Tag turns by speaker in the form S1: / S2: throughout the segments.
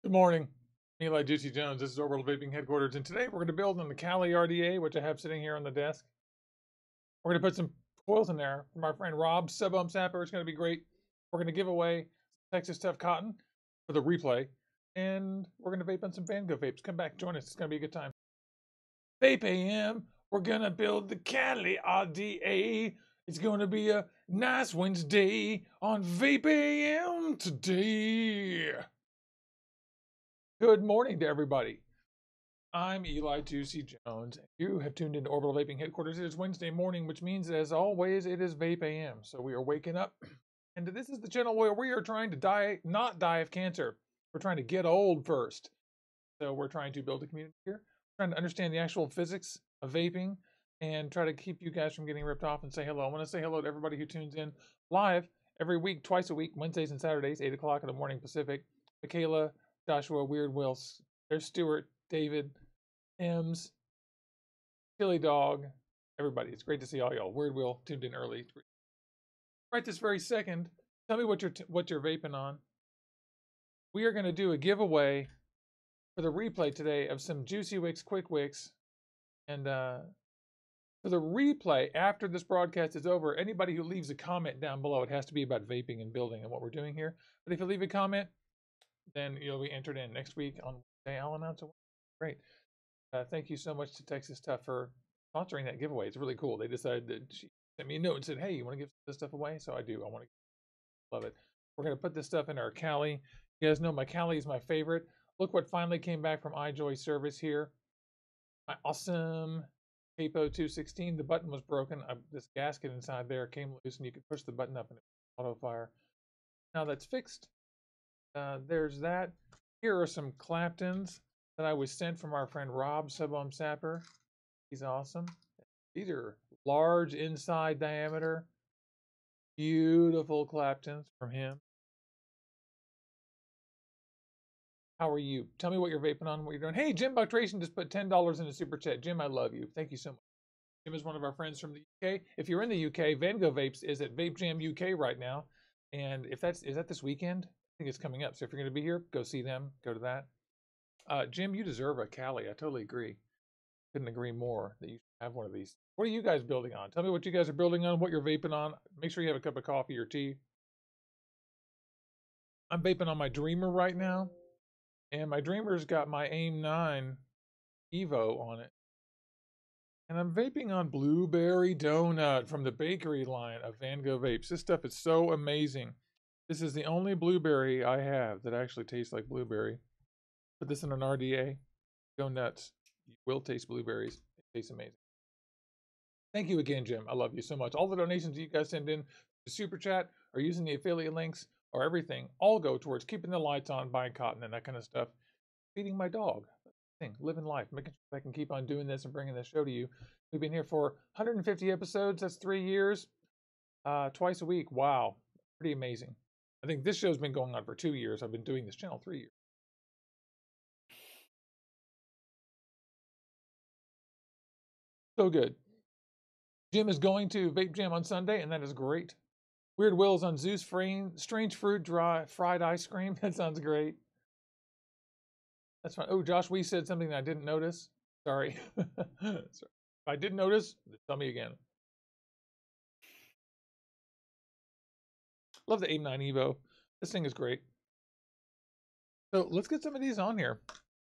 S1: Good morning. Eli Juicy Jones. This is Orbital Vaping Headquarters, and today we're going to build on the Kali RDA, which I have sitting here on the desk. We're going to put some coils in there from our friend Rob Sub Sapper. It's going to be great. We're going to give away Texas Tough Cotton for the replay, and we're going to vape on some Vango vapes. Come back, join us. It's going to be a good time. VapeAM. We're going to build the Kali RDA. It's going to be a nice Wednesday on VapeAM today. Good morning to everybody. I'm Eli Juicy Jones. You have tuned into Orbital Vaping Headquarters. It is Wednesday morning, which means, as always, it is VapeAM. So we are waking up, and this is the channel where we are trying to not die of cancer. We're trying to get old first. So we're trying to build a community here, trying to understand the actual physics of vaping, and try to keep you guys from getting ripped off and say hello. I want to say hello to everybody who tunes in live every week, twice a week, Wednesdays and Saturdays, 8 o'clock in the morning Pacific. Michaela, Joshua, Weird Wills, there's Stuart, David, Ems, Chili Dog, everybody. It's great to see all y'all. Weird Will tuned in early. Right this very second, tell me what you're vaping on. We are going to do a giveaway for the replay today of some Juicy Wicks, Quick Wicks, and for the replay after this broadcast is over, anybody who leaves a comment down below, it has to be about vaping and building and what we're doing here. But if you leave a comment, then you'll be entered in next week on Wednesday. I'll announce it. Great. Thank you so much to Texas Tough for sponsoring that giveaway. It's really cool. They decided that she sent me a note and said, "Hey, you want to give this stuff away?" So I do. I want to love it. We're going to put this stuff in our Kali. You guys know my Kali is my favorite. Look what finally came back from iJoy service here. My awesome Capo 216. The button was broken. This gasket inside there came loose, and you could push the button up and it would auto fire. Now that's fixed. There's that. Here are some Claptons that I was sent from our friend Rob Sub Sapper. He's awesome. These are large inside diameter, beautiful Claptons from him. How are you? Tell me what you're vaping on, what you're doing. Hey, Jim Buctration just put $10 in a super chat. Jim, I love you. Thank you so much. Jim is one of our friends from the UK. If you're in the UK, Vango Vapes is at VapeJam UK right now. And if is that this weekend? I think it's coming up. So if you're going to be here, go see them. Go to that. Jim, you deserve a Kali. I totally agree. Couldn't agree more that you should have one of these. What are you guys building on? Tell me what you guys are building on, what you're vaping on. Make sure you have a cup of coffee or tea. I'm vaping on my Dreamer right now. And my Dreamer's got my AIM 9 Evo on it. And I'm vaping on Blueberry Donut from the bakery line of Vango Vapes. This stuff is so amazing. This is the only blueberry I have that actually tastes like blueberry. Put this in an RDA. Go nuts. You will taste blueberries. It tastes amazing. Thank you again, Jim. I love you so much. All the donations you guys send in to Super Chat or using the affiliate links or everything all go towards keeping the lights on, buying cotton and that kind of stuff. Feeding my dog. Living life. Making sure I can keep on doing this and bringing this show to you. We've been here for 150 episodes. That's 3 years. Twice a week. Wow. Pretty amazing. I think this show's been going on for 2 years. I've been doing this channel 3 years. So good. Jim is going to Vape Jam on Sunday, and that is great. Weird Will's on Zeus Strange Fruit Fried Ice Cream. That sounds great. That's fine. Oh, Josh, we said something that I didn't notice. Sorry. Sorry. If I didn't notice, tell me again. Love the AIM 9 Evo. This thing is great. So let's get some of these on here.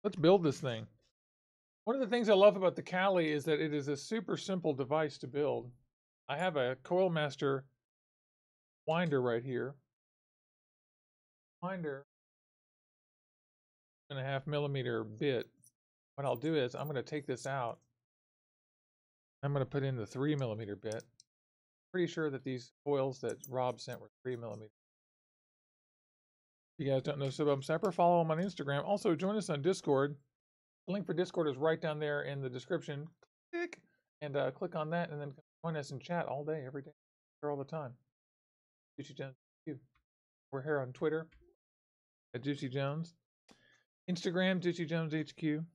S1: Let's build this thing. One of the things I love about the Kali is that it is a super simple device to build. I have a Coil Master winder right here. Winder, 1.5 millimeter bit. What I'll do is I'm going to take this out. I'm going to put in the 3 millimeter bit. Pretty sure that these coils that Rob sent were 3 millimeter. If you guys don't know Sub Sapper, follow him on Instagram. Also, join us on Discord. The link for Discord is right down there in the description. Click and click on that, and then join us and chat all day, every day, all the time. Juicy Jones, we're here on Twitter at Juicy Jones, Instagram Juicy Jones HQ, of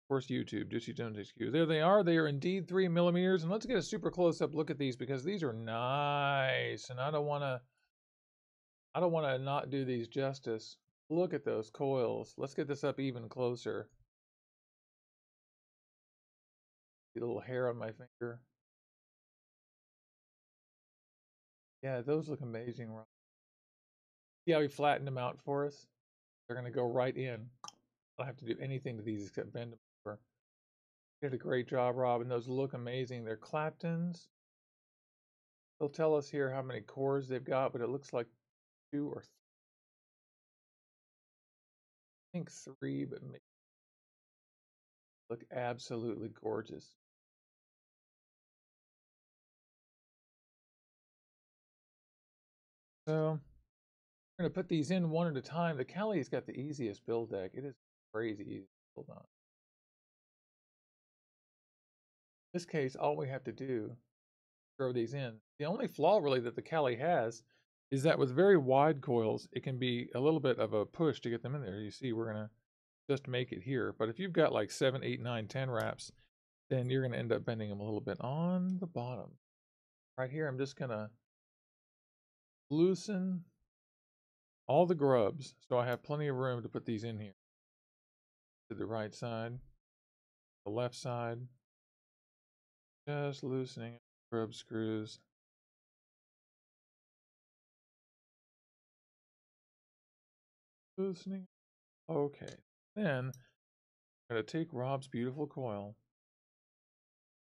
S1: course YouTube Juicy Jones HQ. There they are. They are indeed 3 millimeters, and let's get a super close-up look at these because these are nice, and I don't want to not do these justice. Look at those coils. Let's get this up even closer. See a little hair on my finger. Yeah, those look amazing, Rob. See how he flattened them out for us? They're going to go right in. I don't have to do anything to these except bend them over. You did a great job, Rob, and those look amazing. They're Claptons. They'll tell us here how many cores they've got, but it looks like 2 or 3. I think 3, but maybe look absolutely gorgeous. So I'm going to put these in one at a time. The Kali's got the easiest build deck. It is crazy easy to build on. In this case, all we have to do is throw these in. The only flaw really that the Kali has is that with very wide coils, it can be a little bit of a push to get them in there. You see, we're going to just make it here. But if you've got like 7, 8, 9, 10 wraps, then you're going to end up bending them a little bit on the bottom. Right here, I'm just going to loosen all the grubs so I have plenty of room to put these in here. To the right side, the left side, just loosening grub screws. Loosening. Okay, then I'm going to take Rob's beautiful coil.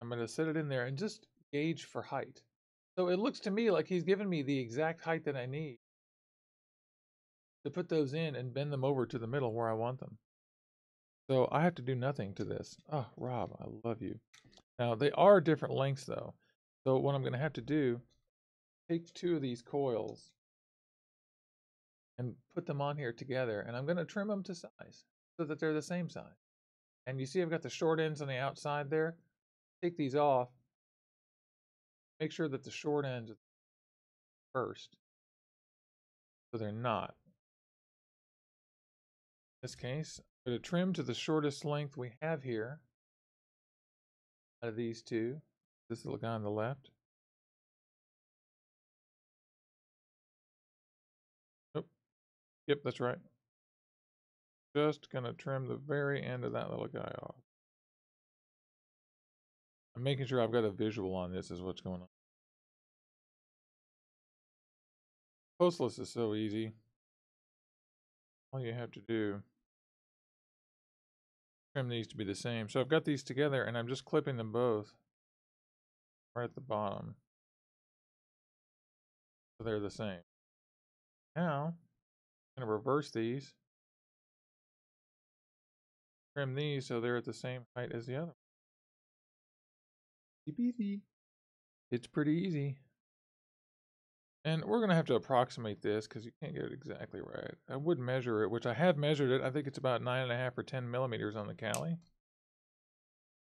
S1: I'm going to set it in there and just gauge for height. So it looks to me like he's given me the exact height that I need to put those in and bend them over to the middle where I want them. So I have to do nothing to this. Oh, Rob, I love you. Now, they are different lengths, though. So what I'm going to have to do, take 2 of these coils and put them on here together. And I'm going to trim them to size so that they're the same size. And you see I've got the short ends on the outside there. Take these off. Make sure that the short ends are first. So they're not. In this case, I'm going to trim to the shortest length we have here out of these 2. This little guy on the left. Oh, yep, that's right. Just going to trim the very end of that little guy off. I'm making sure I've got a visual on this is what's going on. Postless is so easy. All you have to do, trim these to be the same. So I've got these together and I'm just clipping them both right at the bottom. So they're the same. Now, I'm going to reverse these. Trim these so they're at the same height as the other. Easy. It's pretty easy. And we're going to have to approximate this because you can't get it exactly right. I would measure it, which I have measured it. I think it's about 9.5 or 10 millimeters on the Kali.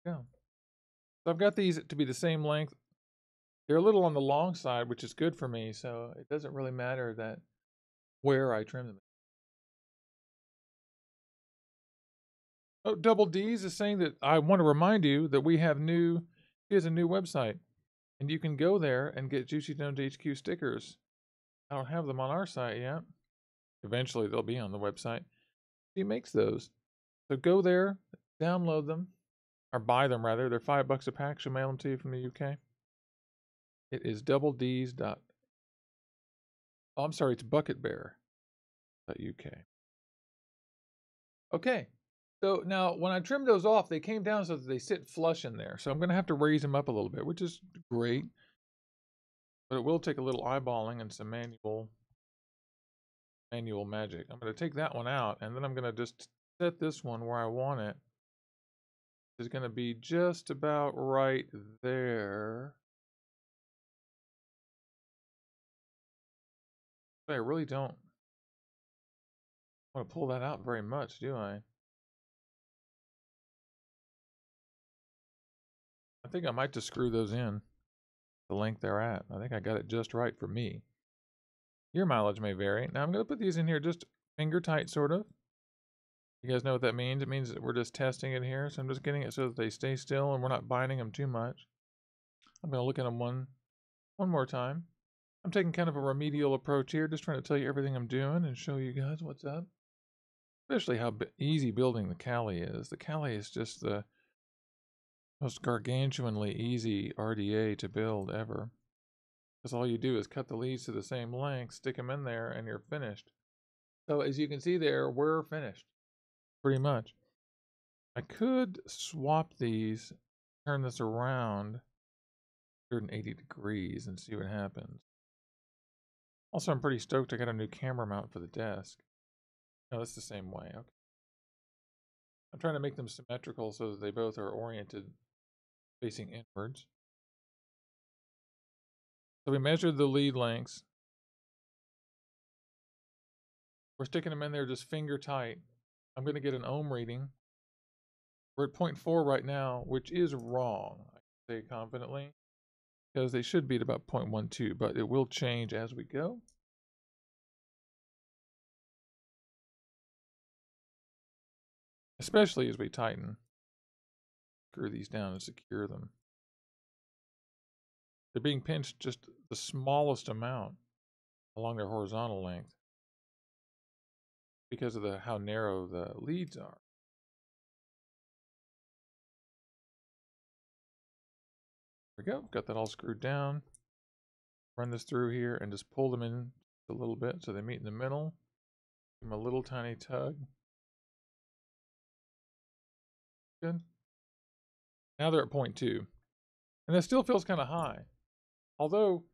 S1: Yeah. So I've got these to be the same length. They're a little on the long side, which is good for me. So it doesn't really matter that where I trim them. Oh, Double D's is saying that I want to remind you that he has a new website. And you can go there and get Juicy Tones HQ stickers. I don't have them on our site yet. Eventually they'll be on the website. He makes those. So go there, download them, or buy them rather. They're $5 a pack. She'll mail them to you from the UK. It is Double D's. Oh, I'm sorry, it's bucketbear.uk. Okay. So now when I trimmed those off, they came down so that they sit flush in there. So I'm going to have to raise them up a little bit, which is great. But it will take a little eyeballing and some manual magic. I'm going to take that one out, and then I'm going to just set this one where I want it. It's going to be just about right there. But I really don't want to pull that out very much, do I? I think I might just screw those in the length they're at. I think I got it just right for me. Your mileage may vary. Now I'm going to put these in here just finger tight, sort of. You guys know what that means? It means that we're just testing it here. So I'm just getting it so that they stay still and we're not binding them too much. I'm going to look at them one more time. I'm taking kind of a remedial approach here, just trying to tell you everything I'm doing and show you guys what's up. especially how easy building the Kali is. The Kali is just the most gargantuanly easy RDA to build ever. Because all you do is cut the leads to the same length, stick them in there, and you're finished. So as you can see there, we're finished. Pretty much. I could swap these, turn this around 180 degrees and see what happens. Also, I'm pretty stoked I got a new camera mount for the desk. No, that's the same way. Okay. I'm trying to make them symmetrical so that they both are oriented facing inwards. So we measured the lead lengths. We're sticking them in there just finger tight. I'm going to get an ohm reading. We're at 0.4 right now, which is wrong, I can say confidently, because they should be at about 0.12, but it will change as we go. Especially as we tighten. Screw these down and secure them. They're being pinched just the smallest amount along their horizontal length because of how narrow the leads are. There we go. Got that all screwed down. Run this through here and just pull them in a little bit so they meet in the middle. Give them a little tiny tug. Good. Now they're at 0.2. And that still feels kind of high. Although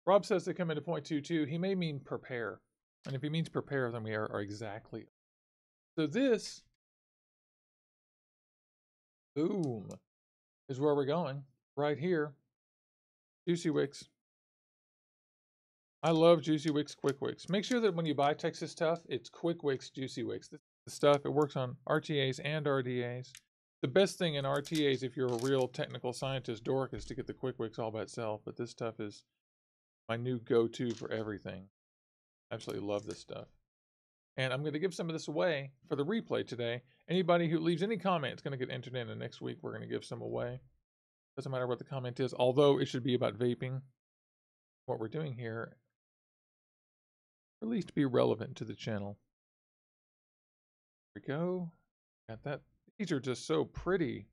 S1: Rob says they come into 0.22, he may mean per pair. And if he means per pair, then we are exactly. So this, boom, is where we're going. Right here. Juicy Wicks. I love Juicy Wicks, Quick Wicks. Make sure that when you buy Texas stuff, it's Quick Wicks, Juicy Wicks. This stuff, it works on RTAs and RDAs. The best thing in RTAs, if you're a real technical scientist dork, is to get the Quick Wicks all by itself. But this stuff is my new go-to for everything. Absolutely love this stuff. And I'm going to give some of this away for the replay today. Anybody who leaves any comment is going to get entered in, and next week we're going to give some away. Doesn't matter what the comment is, although it should be about vaping. What we're doing here, or at least be relevant to the channel. There we go. Got that. These are just so pretty.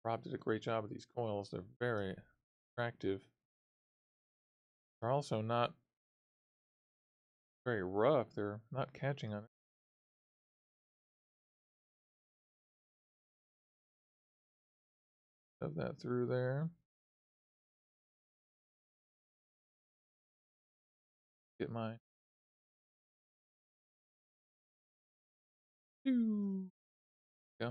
S1: Rob did a great job with these coils. They're very attractive. They're also not very rough. They're not catching on it. Shove that through there. Get my yeah.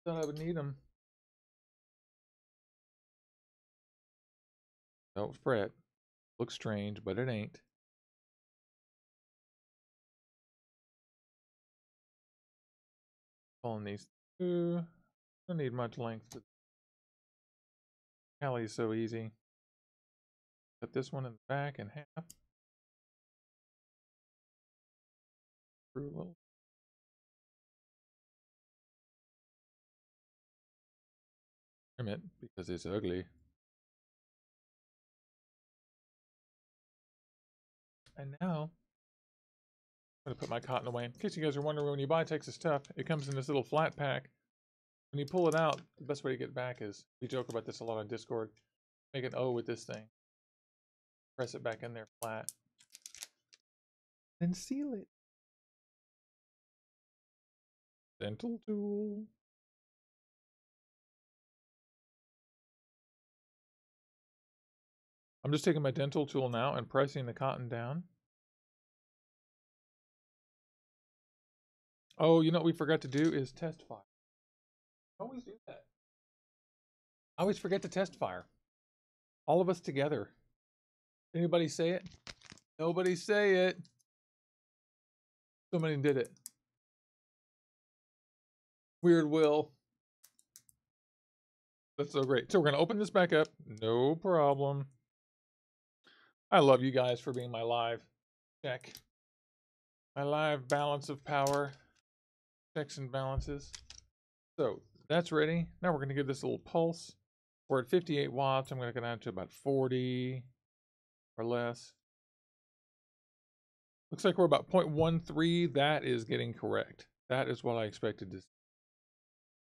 S1: Thought I would need them. Don't fret. Looks strange, but it ain't. Pulling these through. Don't need much length. Kali is so easy. Cut this one in the back in half. Through a little. Trim it because it's ugly. And now I'm going to put my cotton away. In case you guys are wondering, when you buy Texas Tough, it comes in this little flat pack. When you pull it out, the best way to get it back is, we joke about this a lot on Discord, make an O with this thing. Press it back in there flat. Then seal it. Dental tool. I'm just taking my dental tool now and pressing the cotton down. Oh, you know what we forgot to do is test fire. I always do that. I always forget to test fire. All of us together. Anybody say it? Nobody say it. Somebody did it. Weird Will. That's so great. So we're going to open this back up. No problem. I love you guys for being my live check. My live balance of power. Checks and balances. So that's ready. Now we're going to give this a little pulse. We're at 58 watts. I'm going to go down to about 40. or less. Looks like we're about 0.13. That is getting correct. That is what I expected to see.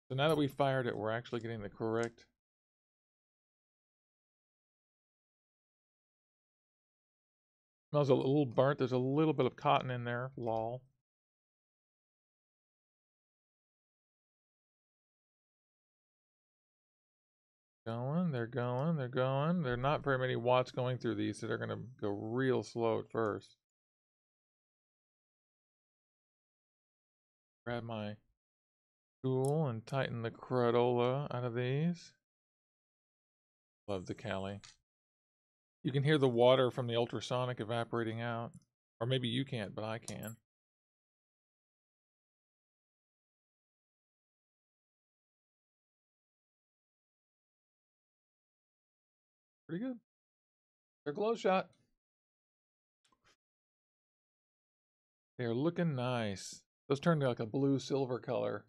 S1: So now that we fired it, we're actually getting the correct. Smells a little burnt. There's a little bit of cotton in there. Lol. Going, they're going, they're going. There are not very many watts going through these, so they're going to go real slow at first. Grab my tool and tighten the cradola out of these. Love the Kali. You can hear the water from the ultrasonic evaporating out. Or maybe you can't, but I can. Pretty good. They're glow shot. They're looking nice. Those turned like a blue silver color.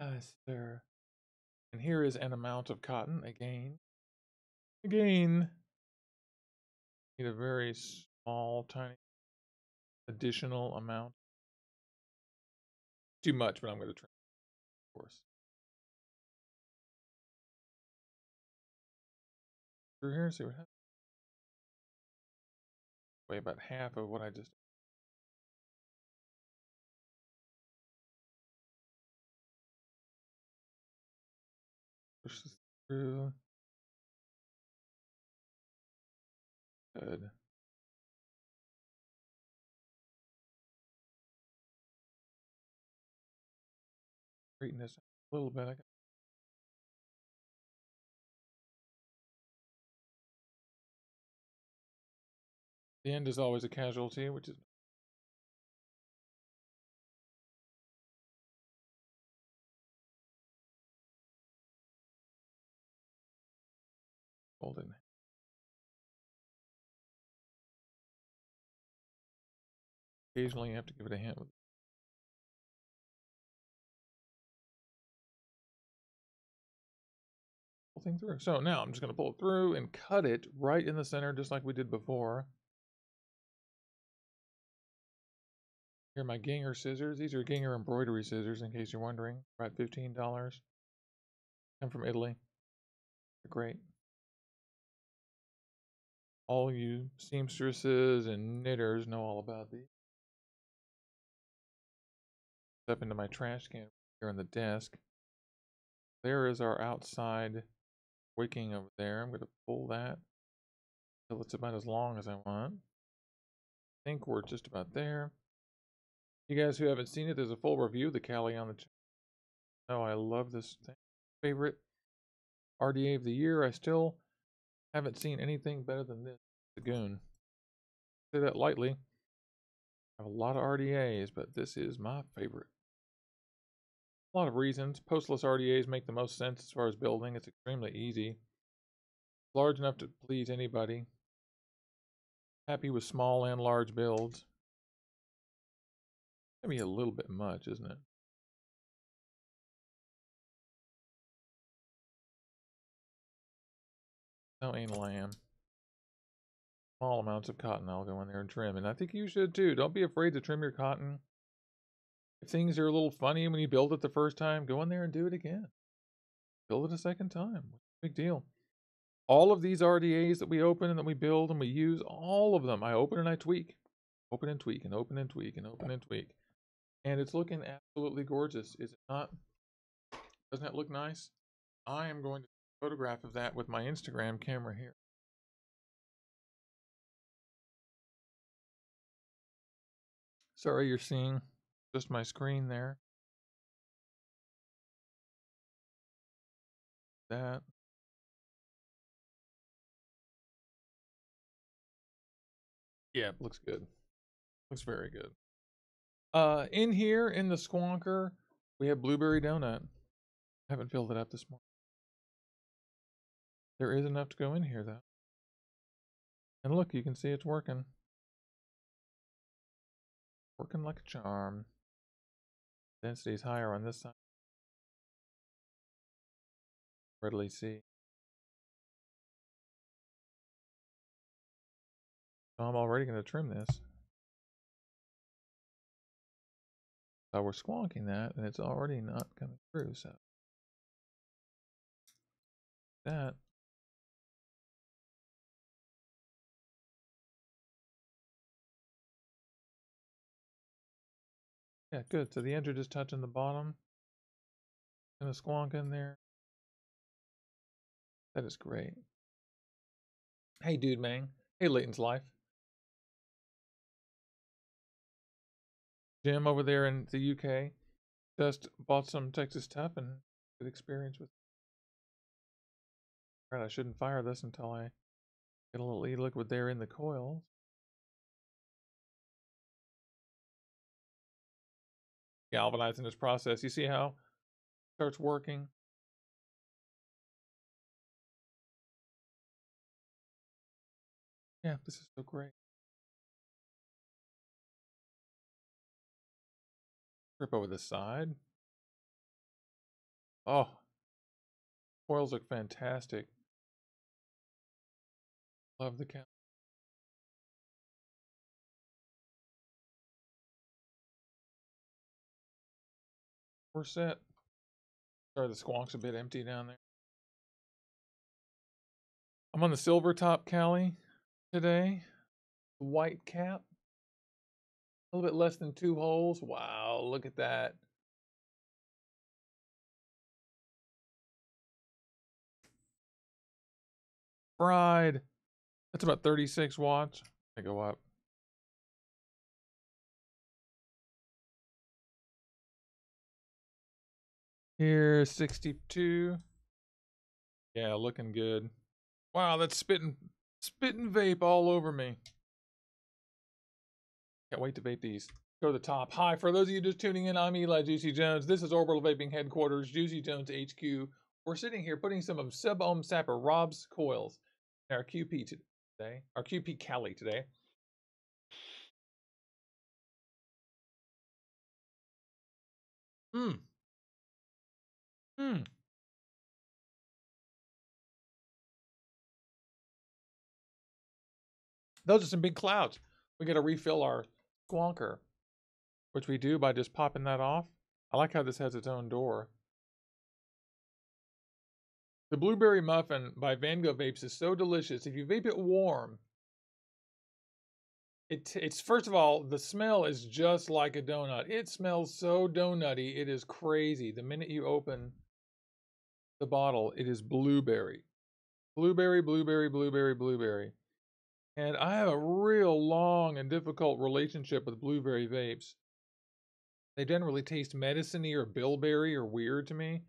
S1: Nice there. And here is an amount of cotton again. Again. Need a very small, tiny additional amount. Too much, but I'm going to trim, of course. Through here, see what happens. Way about half of what I just. Push this through. Good. Straighten this a little bit. The end is always a casualty, which is. Golden. Occasionally, you have to give it a hint with. Thing through. So now I'm just going to pull it through and cut it right in the center, just like we did before. Here are my Ginger scissors. These are Ginger embroidery scissors, in case you're wondering. About $15. Come from Italy. They're great. All you seamstresses and knitters know all about these. Step into my trash can here on the desk. There is our outside wicking over there. I'm going to pull that until it's about as long as I want. I think we're just about there. You guys who haven't seen it, there's a full review of the Kali on the channel. Oh, I love this thing. Favorite RDA of the year. I still haven't seen anything better than this. The Goon. I say that lightly. I have a lot of RDAs, but this is my favorite. A lot of reasons. Postless RDAs make the most sense as far as building. It's extremely easy. It's large enough to please anybody. Happy with small and large builds. Maybe a little bit much, isn't it? No anal I am. Small amounts of cotton I'll go in there and trim. And I think you should too. Don't be afraid to trim your cotton. If things are a little funny when you build it the first time, go in there and do it again. Build it a second time. Big deal. All of these RDAs that we open and that we build and we use, all of them, I open and I tweak. Open and tweak and open and tweak and open and tweak. And it's looking absolutely gorgeous, is it not? Doesn't that look nice? I am going to take a photograph of that with my Instagram camera here. Sorry you're seeing just my screen there. That. Yeah, it looks good. Looks very good. In here, in the squonker, we have blueberry donut. I haven't filled it up this morning. There is enough to go in here, though. And look, you can see it's working. Working like a charm. Density is higher on this side. Readily see. So I'm already going to trim this. So we're squonking that, and it's already not coming through. So that. Yeah, good. So the ends are just touching the bottom. And a squonk in there. That is great. Hey, Dude Mang. Hey, Leighton's Life. Jim over there in the UK just bought some Texas Tough and good experience with it. Right, I shouldn't fire this until I get a little e-liquid there in the coils. Galvanizing this process. You see how it starts working? Yeah, this is so great. Strip over the side. Oh, coils look fantastic. Love the count. We're set. Sorry, the squonk's a bit empty down there. I'm on the silver top Kali today. White cap. A little bit less than 2 holes. Wow, look at that. Fried. That's about 36 watts. I go up. Here's 62. Yeah, looking good. Wow, that's spitting vape all over me. Can't wait to vape these. Go to the top. Hi, for those of you just tuning in, I'm Eli Juicy Jones. This is Orbital Vaping Headquarters, Juicy Jones HQ. We're sitting here putting some of sub-ohm sapper Rob's coils in our QP today, our QP Kali today. Mmm. Mmm. Those are some big clouds. We got to refill our squonker, which we do by just popping that off. I like how this has its own door. The Blueberry Muffin by Van Gogh Vapes is so delicious. If you vape it warm, it's first of all, the smell is just like a donut. It smells so donutty. It is crazy. The minute you open the bottle, it is blueberry. Blueberry, blueberry, blueberry, blueberry. And I have a real long and difficult relationship with blueberry vapes. They generally taste medicine-y or bilberry or weird to me.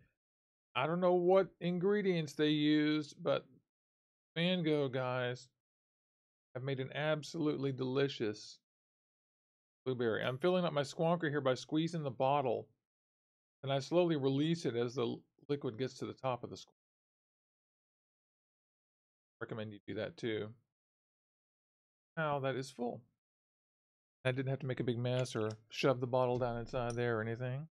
S1: I don't know what ingredients they used, but Van Gogh guys have made an absolutely delicious blueberry. I'm filling up my squonker here by squeezing the bottle, and I slowly release it as the liquid gets to the top of the squonker. Recommend you do that too. Now that is full. I didn't have to make a big mess or shove the bottle down inside there or anything.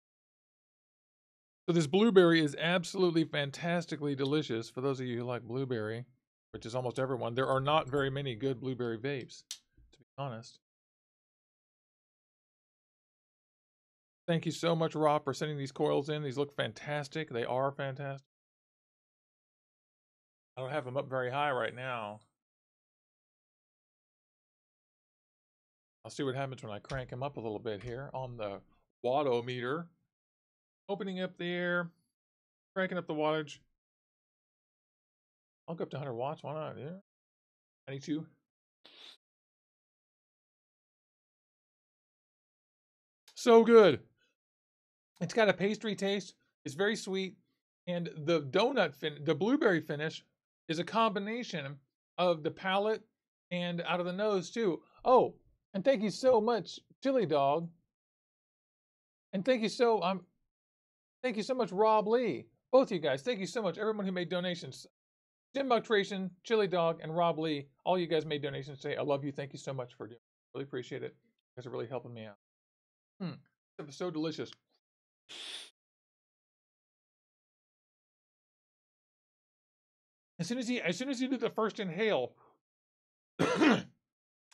S1: So this blueberry is absolutely fantastically delicious. For those of you who like blueberry, which is almost everyone, there are not very many good blueberry vapes, to be honest. Thank you so much, Rob, for sending these coils in. These look fantastic. They are fantastic. I don't have them up very high right now. I'll see what happens when I crank them up a little bit here on the wattometer. Opening up the air, cranking up the wattage. I'll go up to 100 watts. Why not? Yeah. 92. So good. It's got a pastry taste. It's very sweet. And the the blueberry finish is a combination of the palate and out of the nose too. Oh, and thank you so much, Chili Dog. And thank you so much, Rob Lee. Both of you guys, thank you so much. Everyone who made donations. Jim Bucktration, Chili Dog, and Rob Lee. All you guys made donations today. I love you. Thank you so much for doing it. Really appreciate it. You guys are really helping me out. It was so delicious. As soon as you do the first inhale,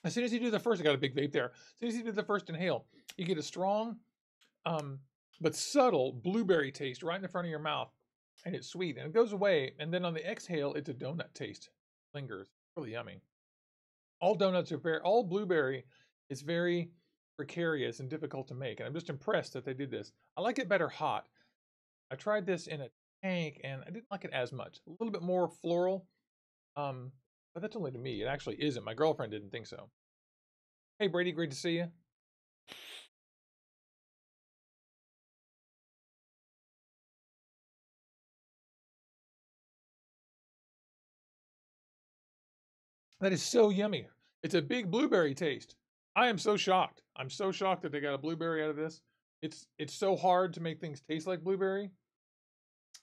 S1: As soon as you do the first, I got a big vape there. As soon as you do the first inhale, you get a strong, but subtle blueberry taste right in the front of your mouth, and it's sweet, and it goes away. And then on the exhale, it's a donut taste, lingers. Really yummy. All donuts are all blueberry is very precarious and difficult to make, and I'm just impressed that they did this. I like it better hot. I tried this in a tank, and I didn't like it as much. A little bit more floral, but that's only to me. It actually isn't. My girlfriend didn't think so. Hey, Brady, great to see you. That is so yummy. It's a big blueberry taste. I am so shocked. I'm so shocked that they got a blueberry out of this. It's so hard to make things taste like blueberry,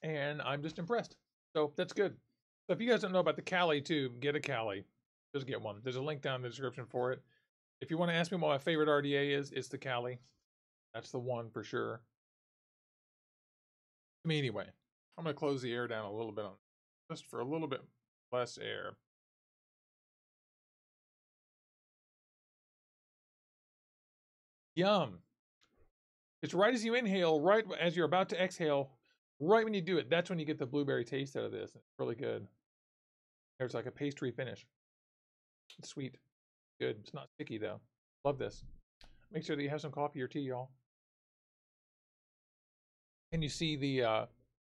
S1: and I'm just impressed. So that's good. So if you guys don't know about the Kali tube, get a Kali. Just get one. There's a link down in the description for it. If you want to ask me what my favorite RDA is, it's the Kali. That's the one for sure. To me anyway. I'm going to close the air down a little bit on just for a little bit less air. Yum. It's right as you inhale, right as you're about to exhale, right when you do it, that's when you get the blueberry taste out of this. It's really good. There's like a pastry finish. It's sweet. Good. It's not sticky though. Love this. Make sure that you have some coffee or tea, y'all. Can you see the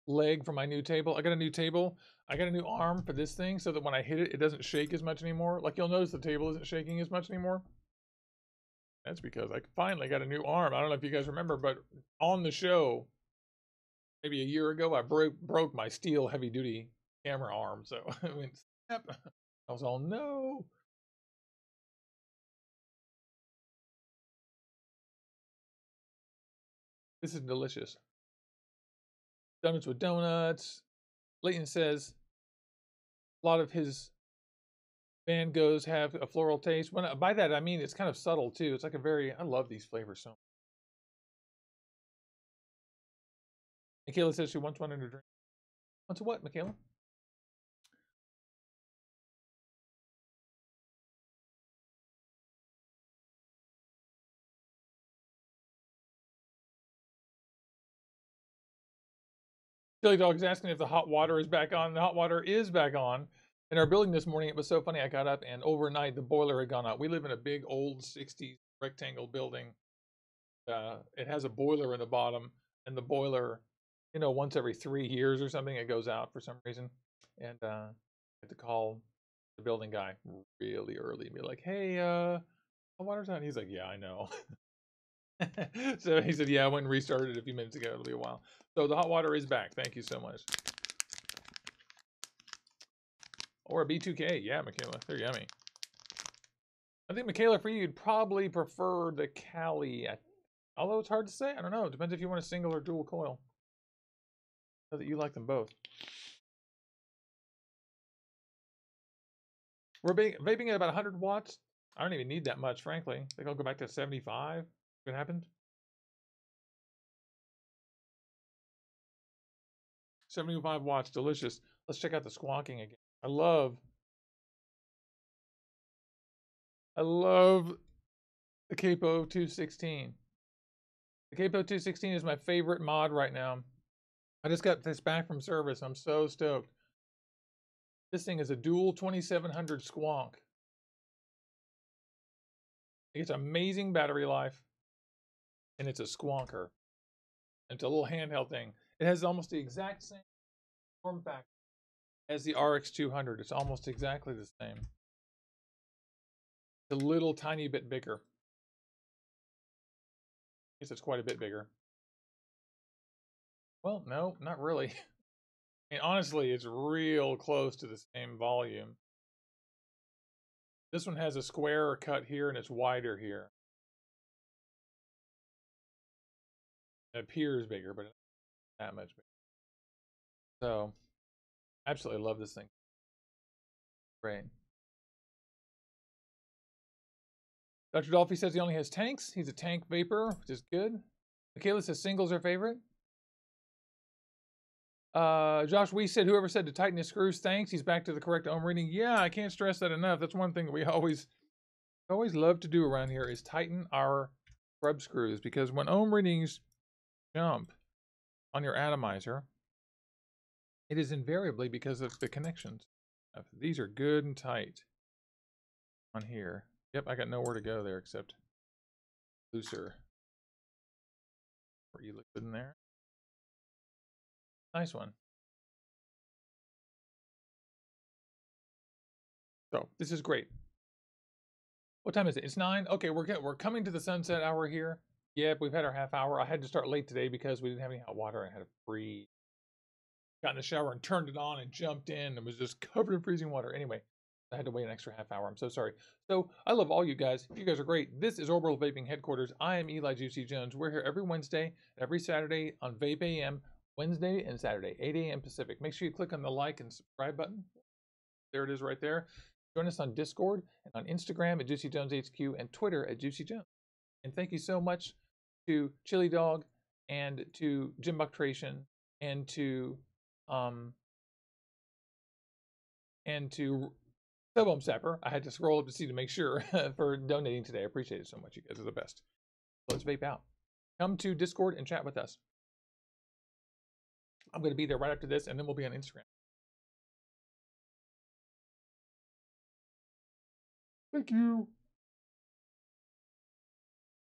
S1: leg from my new table? I got a new table. I got a new arm for this thing so that when I hit it, it doesn't shake as much anymore. Like you'll notice the table isn't shaking as much anymore. That's because I finally got a new arm. I don't know if you guys remember, but on the show, maybe a year ago, I broke my steel heavy-duty camera arm. So I went, snap. I was all, no. This is delicious. Donuts with donuts. Leighton says a lot of his Van Goghs have a floral taste. By that, I mean it's kind of subtle too. It's like I love these flavors so much. Michaela says she wants one in her drink. Wants a what, Michaela? Silly Dog is asking if the hot water is back on. The hot water is back on. In our building this morning, it was so funny. I got up and overnight the boiler had gone out. We live in a big old 60s rectangle building. It has a boiler in the bottom, and the boiler, once every 3 years or something, it goes out for some reason. And I had to call the building guy really early and be like, "Hey, the water's out." And he's like, "Yeah, I know." So he said, "Yeah, I went and restarted it a few minutes ago. It'll be a while." So the hot water is back. Thank you so much. Or a B2K. Yeah, Michaela. They're yummy. I think, Michaela, for you, you'd probably prefer the Kali. Although it's hard to say. I don't know. It depends if you want a single or dual coil. So that you like them both. We're vaping at about 100 watts. I don't even need that much, frankly. I think I'll go back to 75. What happened? 75 watts. Delicious. Let's check out the squonking again. I love the Capo 216. The Capo 216 is my favorite mod right now. I just got this back from service. I'm so stoked. This thing is a dual 2700 squonk. It's amazing battery life, and it's a squonker. It's a little handheld thing. It has almost the exact same form factor as the RX200. It's almost exactly the same. It's a little tiny bit bigger. I guess it's quite a bit bigger. Well, no, not really. I mean, honestly, it's real close to the same volume. This one has a square cut here, and it's wider here. It appears bigger, but it's not that much bigger. So, absolutely love this thing. Great. Dr. Dolphy says he only has tanks. He's a tank vapor, which is good. Michaela says singles are favorite. Josh Wee said, whoever said to tighten his screws, thanks. He's back to the correct ohm reading. Yeah, I can't stress that enough. That's one thing that we always I always love to do around here is tighten our scrub screws, because when ohm readings jump on your atomizer, it is invariably because of the connections. These are good and tight on here. Yep, I got nowhere to go there except looser. You look good in there. Nice one. So this is great. What time is it? It's 9. Okay, we're coming to the sunset hour here. Yep, we've had our half hour. I had to start late today because we didn't have any hot water. I had to freeze. Got in the shower and turned it on and jumped in and was just covered in freezing water. Anyway, I had to wait an extra half hour. I'm so sorry. So I love all you guys. You guys are great. This is Orbital Vaping Headquarters. I am Eli Juicy Jones. We're here every Wednesday, every Saturday on VapeAM, Wednesday and Saturday, 8 a.m. Pacific. Make sure you click on the like and subscribe button. There it is right there. Join us on Discord and on Instagram at Juicy Jones HQ and Twitter at Juicy Jones. And thank you so much to Chili Dog and to Jim Bucktration and to Subhome Sapper. I had to scroll up to see to make sure for donating today. I appreciate it so much. You guys are the best. Let's vape out. Come to Discord and chat with us. I'm going to be there right after this, and then we'll be on Instagram. Thank you.